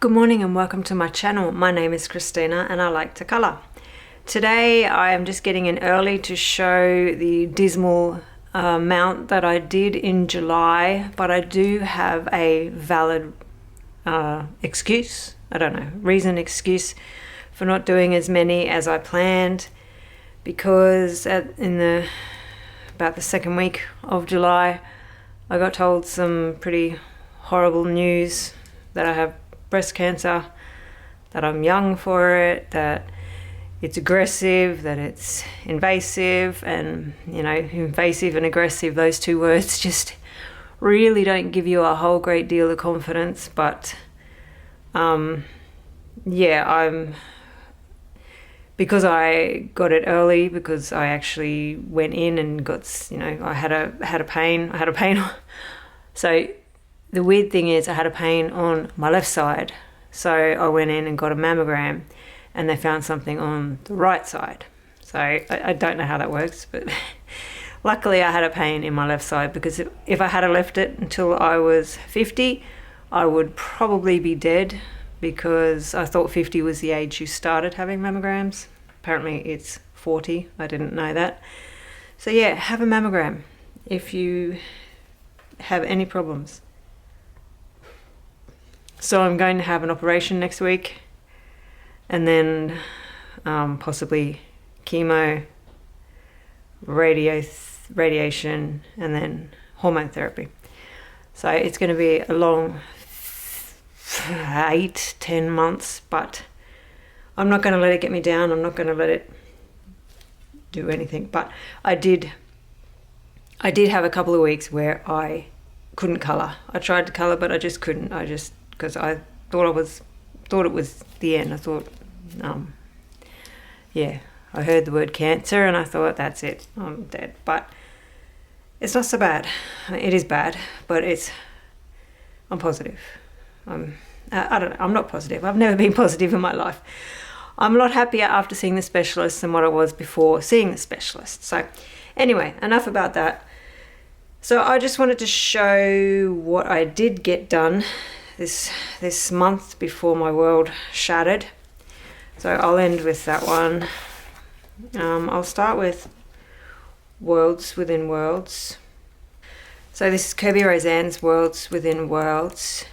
Good morning and welcome to my channel. My name is Christina and I like to colour. Today I am just getting in early to show the dismal amount that I did in July, but I do have a valid excuse, excuse for not doing as many as I planned, because about the second week of July I got told some pretty horrible news that I have breast cancer, that I'm young for it, that it's aggressive, that it's invasive, and invasive and aggressive, those two words just really don't give you a whole great deal of confidence. But because I got it early, because I actually went in and got, I had a pain. So the weird thing is I had a pain on my left side. So I went in and got a mammogram and they found something on the right side. So I don't know how that works, but luckily I had a pain in my left side, because if I had left it until I was 50, I would probably be dead, because I thought 50 was the age you started having mammograms. Apparently it's 40. I didn't know that. So yeah, have a mammogram if you have any problems. So I'm going to have an operation next week, and then possibly chemo, radiation, and then hormone therapy. So it's going to be a long 8-10 months, but I'm not going to let it get me down. I'm not going to let it do anything. But I did have a couple of weeks where I couldn't colour. I tried to colour, but I just couldn't. Because I thought it was the end. I thought, I heard the word cancer and I thought, that's it, I'm dead. But it's not so bad. It is bad, but I'm positive. I'm not positive. I've never been positive in my life. I'm a lot happier after seeing the specialist than what I was before seeing the specialist. So anyway, enough about that. So I just wanted to show what I did get done this month before my world shattered. So I'll end with that one. I'll start with Worlds Within Worlds. So this is Kirby Roseanne's Worlds Within Worlds.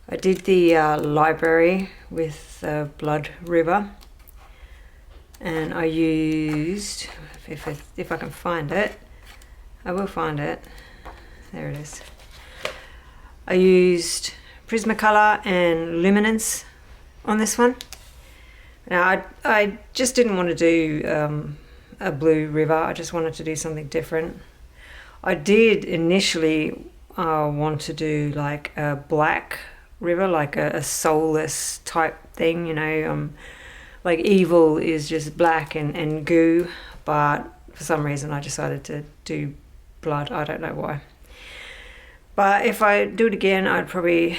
I did the library with the Blood River, and I used, if I can find it, I will find it. There it is. I used Prismacolor and Luminance on this one. Now I just didn't want to do a blue river. I just wanted to do something different. I did initially want to do like a black river, like a soulless type thing, like evil is just black and goo, but for some reason I decided to do blood. I don't know why. But if I do it again, I'd probably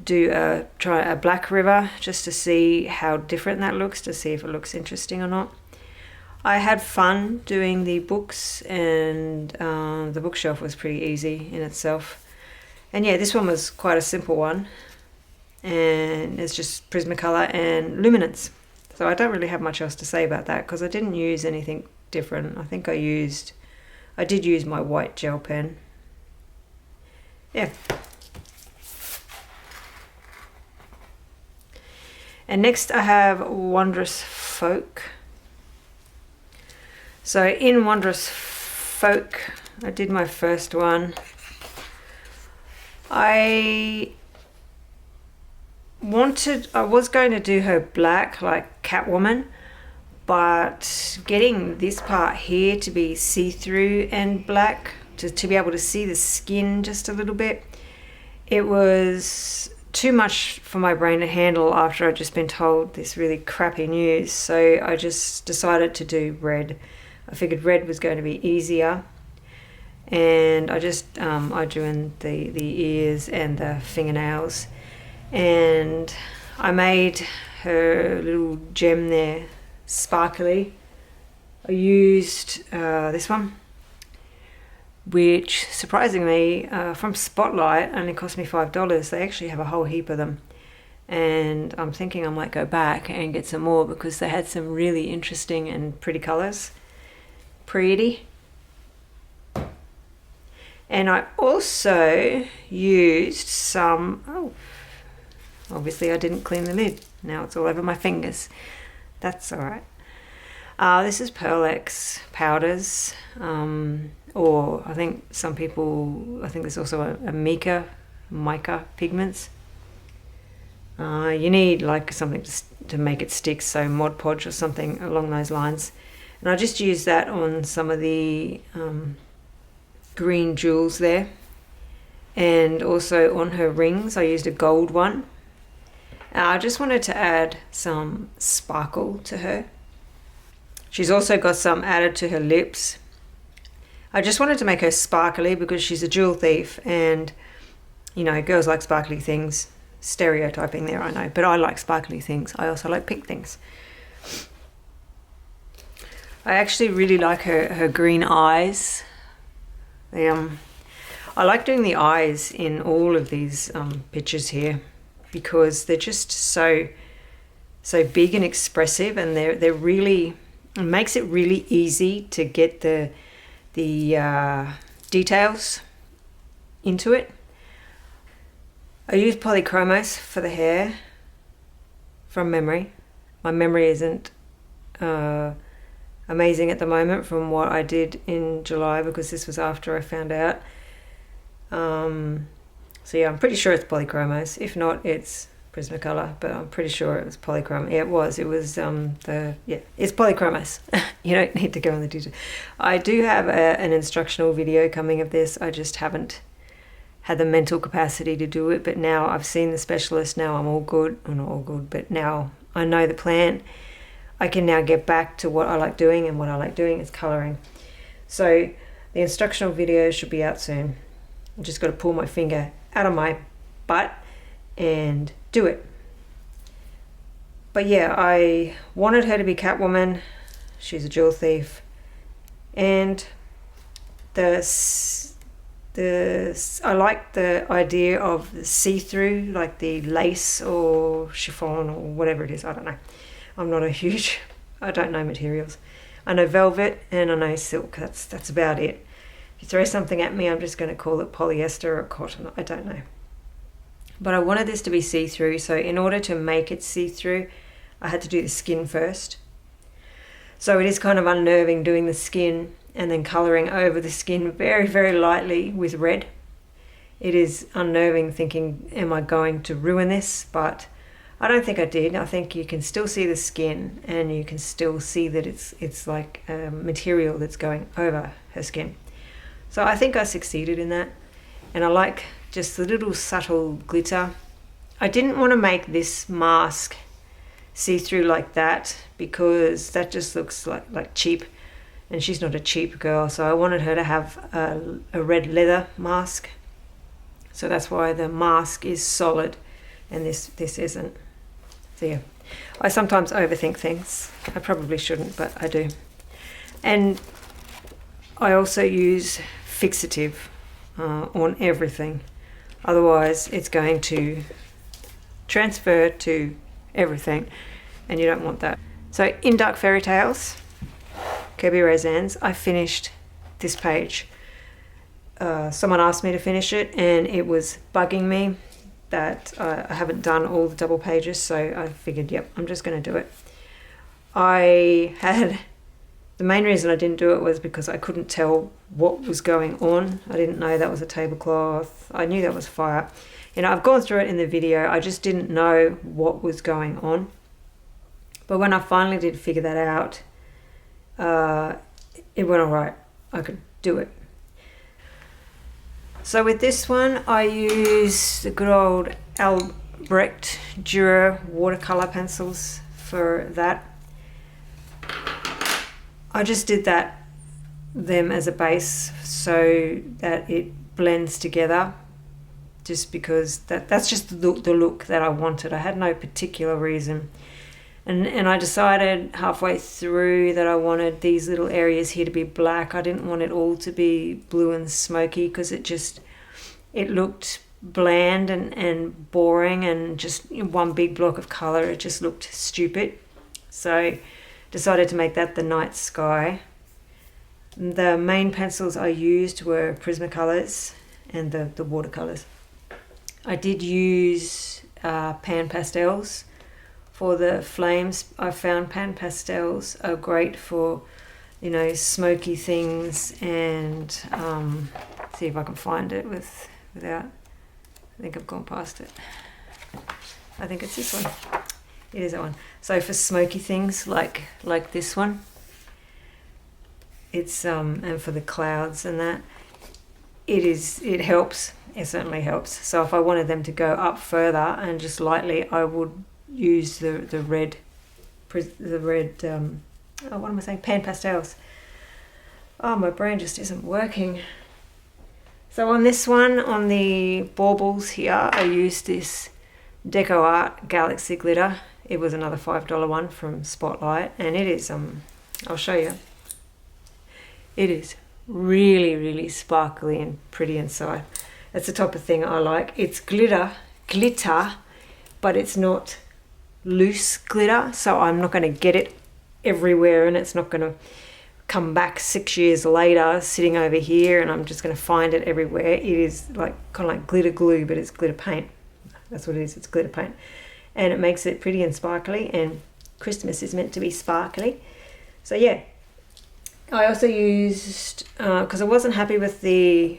try a black river, just to see how different that looks, to see if it looks interesting or not. I had fun doing the books, and the bookshelf was pretty easy in itself. And yeah, this one was quite a simple one, and it's just Prismacolor and Luminance. So I don't really have much else to say about that, because I didn't use anything different. I think I did use my white gel pen. Yeah. And next I have Wondrous Folk. So in Wondrous Folk, I did my first one. I was going to do her black, like Catwoman, but getting this part here to be see-through and black, to be able to see the skin just a little bit, it was too much for my brain to handle after I'd just been told this really crappy news. So I just decided to do red. I figured red was going to be easier, and I drew in the ears and the fingernails, and I made her little gem there sparkly. I used this one, which surprisingly from Spotlight only cost me $5. They actually have a whole heap of them, and I'm thinking I might go back and get some more because they had some really interesting and pretty colours. Pretty. And I also used some, oh, obviously I didn't clean the lid. Now it's all over my fingers. That's all right. This is Pearl X powders, or I think some people, I think there's also a mica pigments. You need like something to make it stick, so Mod Podge or something along those lines. And I just used that on some of the green jewels there, and also on her rings I used a gold one. I just wanted to add some sparkle to her. She's also got some added to her lips. I just wanted to make her sparkly because she's a jewel thief, and you know, girls like sparkly things. Stereotyping there, I know, but I like sparkly things. I also like pink things. I actually really like her green eyes. I like doing the eyes in all of these pictures here because they're just so big and expressive, and they're really, it makes it really easy to get the details into it. I use polychromos for the hair from memory. My memory isn't amazing at the moment from what I did in July because this was after I found out. So yeah, I'm pretty sure it's polychromos. If not, it's Prismacolor, but I'm pretty sure it was polychromos. Yeah, it was. It was it's polychromos. You don't need to go in the detail. I do have an instructional video coming of this. I just haven't had the mental capacity to do it, but now I've seen the specialist. Now I'm all good, or not all good, but now I know the plan. I can now get back to what I like doing, and what I like doing is colouring. So the instructional video should be out soon. I've just got to pull my finger out of my butt and do it. But yeah, I wanted her to be Catwoman. She's a jewel thief, and I like the idea of the see-through, like the lace or chiffon or whatever it is. I don't know. I'm not I don't know materials. I know velvet and I know silk. That's about it. If you throw something at me, I'm just going to call it polyester or cotton. I don't know. But I wanted this to be see-through, so in order to make it see-through, I had to do the skin first. So it is kind of unnerving doing the skin and then colouring over the skin very, very lightly with red. It is unnerving thinking, am I going to ruin this? But I don't think I did. I think you can still see the skin, and you can still see that it's like a material that's going over her skin. So I think I succeeded in that. And I like just the little subtle glitter. I didn't want to make this mask see-through like that because that just looks like cheap. And she's not a cheap girl, so I wanted her to have a red leather mask. So that's why the mask is solid and this isn't. So yeah, I sometimes overthink things. I probably shouldn't, but I do. And I also use fixative on everything. Otherwise, it's going to transfer to everything, and you don't want that. So in Dark Fairytales, Kirby Roseanne's, I finished this page. Someone asked me to finish it, and it was bugging me that I haven't done all the double pages, so I figured, yep, I'm just going to do it. The main reason I didn't do it was because I couldn't tell what was going on. I didn't know that was a tablecloth. I knew that was fire. You know, I've gone through it in the video. I just didn't know what was going on. But when I finally did figure that out, it went all right. I could do it. So with this one, I use the good old Albrecht Dürer watercolor pencils for that. I just did them as a base so that it blends together, just because that's just the look that I wanted. I had no particular reason. And I decided halfway through that I wanted these little areas here to be black. I didn't want it all to be blue and smoky because it looked bland and boring and just one big block of colour. It just looked stupid. So decided to make that the night sky. The main pencils I used were Prismacolors and the watercolours. I did use pan pastels for the flames. I found pan pastels are great for, you know, smoky things, and see if I can find it without, I think I've gone past it. I think it's this one. It is that one. So for smoky things like this one, it's and for the clouds and that, it helps. It certainly helps. So if I wanted them to go up further and just lightly, I would use the red what am I saying? Pan pastels. Oh, my brain just isn't working. So on this one, on the baubles here, I used this Deco Art Galaxy glitter. It was another $5 one from Spotlight, and it is I'll show you. It is really, really sparkly and pretty inside. That's the type of thing I like. It's glitter, but it's not loose glitter, so I'm not going to get it everywhere, and it's not going to come back 6 years later sitting over here and I'm just going to find it everywhere. It is like kind of like glitter glue, but it's glitter paint. That's what it is. It's glitter paint, and it makes it pretty and sparkly, and Christmas is meant to be sparkly. So yeah, I also used, because I wasn't happy with the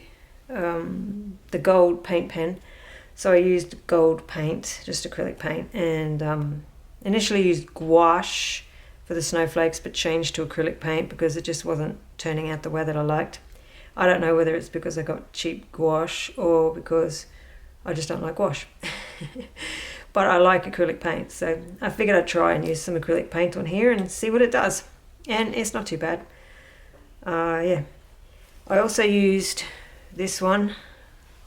gold paint pen, so I used gold paint, just acrylic paint, and initially used gouache for the snowflakes, but changed to acrylic paint because it just wasn't turning out the way that I liked. I don't know whether it's because I got cheap gouache or because I just don't like gouache. But I like acrylic paint, so I figured I'd try and use some acrylic paint on here and see what it does. And it's not too bad. Yeah. I also used this one.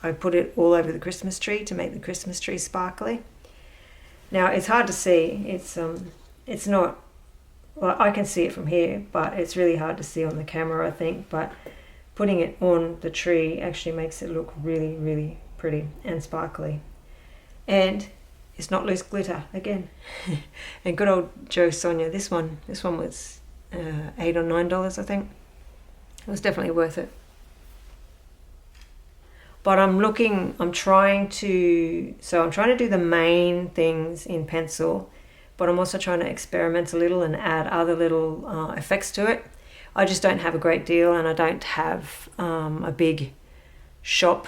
I put it all over the Christmas tree to make the Christmas tree sparkly. Now it's hard to see. It's not, well, I can see it from here, but it's really hard to see on the camera, I think. But putting it on the tree actually makes it look really, really pretty and sparkly. And it's not loose glitter again. And good old Joe Sonia. This one was $8 or $9, I think. It was definitely worth it. But I'm trying to do the main things in pencil, but I'm also trying to experiment a little and add other little effects to it. I just don't have a great deal, and I don't have a big shop.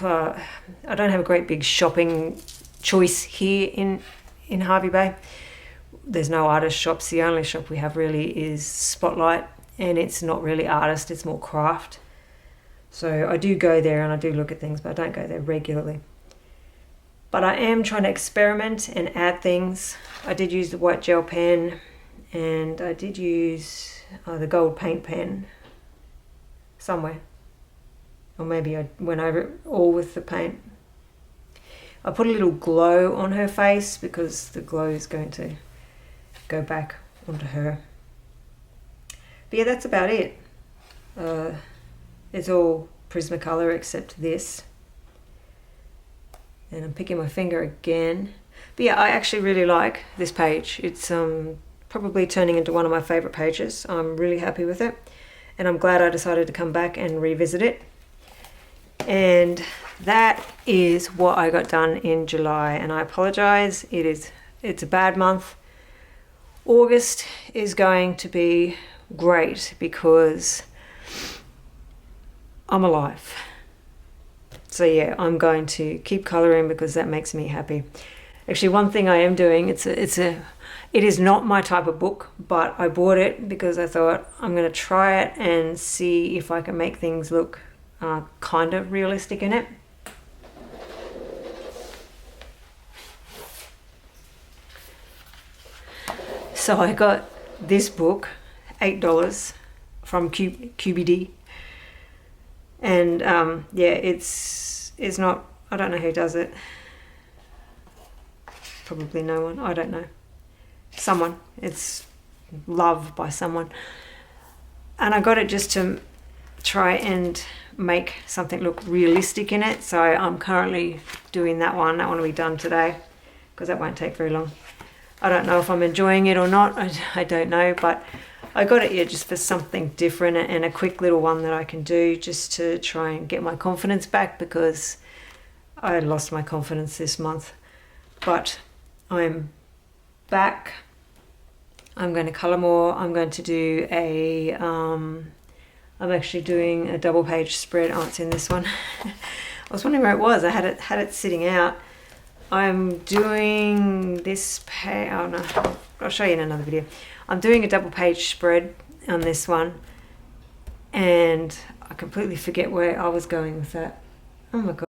I don't have a great big shopping choice here in Hervey Bay. There's no artist shops. The only shop we have really is Spotlight, and it's not really artist, it's more craft. So I do go there and I do look at things, but I don't go there regularly. But I am trying to experiment and add things. I did use the white gel pen, and I did use the gold paint pen somewhere. Or maybe I went over it all with the paint. I put a little glow on her face because the glow is going to go back onto her. But yeah, that's about it. It's all Prismacolor except this. And I'm picking my finger again. But yeah, I actually really like this page. It's probably turning into one of my favorite pages. I'm really happy with it. And I'm glad I decided to come back and revisit it. And that is what I got done in July. And I apologize. It's a bad month. August is going to be great because I'm alive. So yeah, I'm going to keep coloring because that makes me happy. Actually, one thing I am doing, it is not my type of book, but I bought it because I thought I'm going to try it and see if I can make things look kind of realistic in it. So I got this book, $8 from QBD. And yeah, it's not, I don't know who does it. Probably no one, I don't know. Someone, it's loved by someone. And I got it just to try and make something look realistic in it. So I'm currently doing that one. That one will be done today because that won't take very long. I don't know if I'm enjoying it or not. I don't know, but I got it here just for something different and a quick little one that I can do just to try and get my confidence back, because I lost my confidence this month. But I'm back. I'm going to colour more. I'm going to do a I'm actually doing a double page spread. Oh, it's in this one. I was wondering where it was. I had it sitting out. I'm doing this page. Oh no, I'll show you in another video. I'm doing a double page spread on this one, and I completely forget where I was going with that. Oh my god.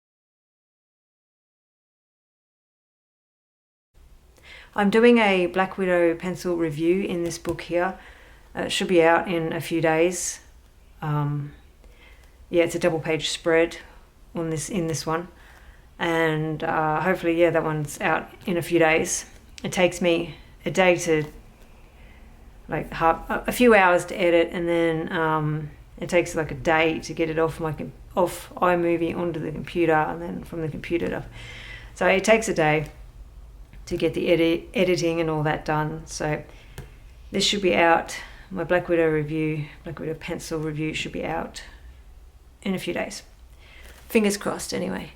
I'm doing a Black Widow pencil review in this book here. It should be out in a few days. Yeah, it's a double page spread on this in this one, and hopefully, yeah, that one's out in a few days. It takes me a day to, like, a few hours to edit, and then it takes like a day to get it off iMovie onto the computer, and then from the computer to. So it takes a day to get the editing and all that done. So this should be out. My Black Widow pencil review should be out in a few days. Fingers crossed anyway.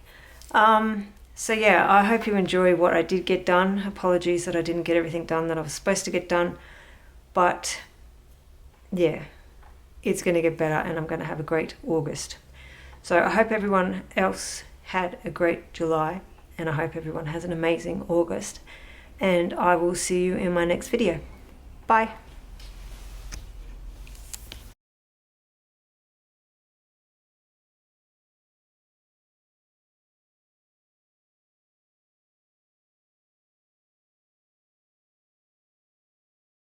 So yeah, I hope you enjoy what I did get done. Apologies that I didn't get everything done that I was supposed to get done. But yeah, it's going to get better, and I'm going to have a great August. So I hope everyone else had a great July, and I hope everyone has an amazing August. And I will see you in my next video. Bye.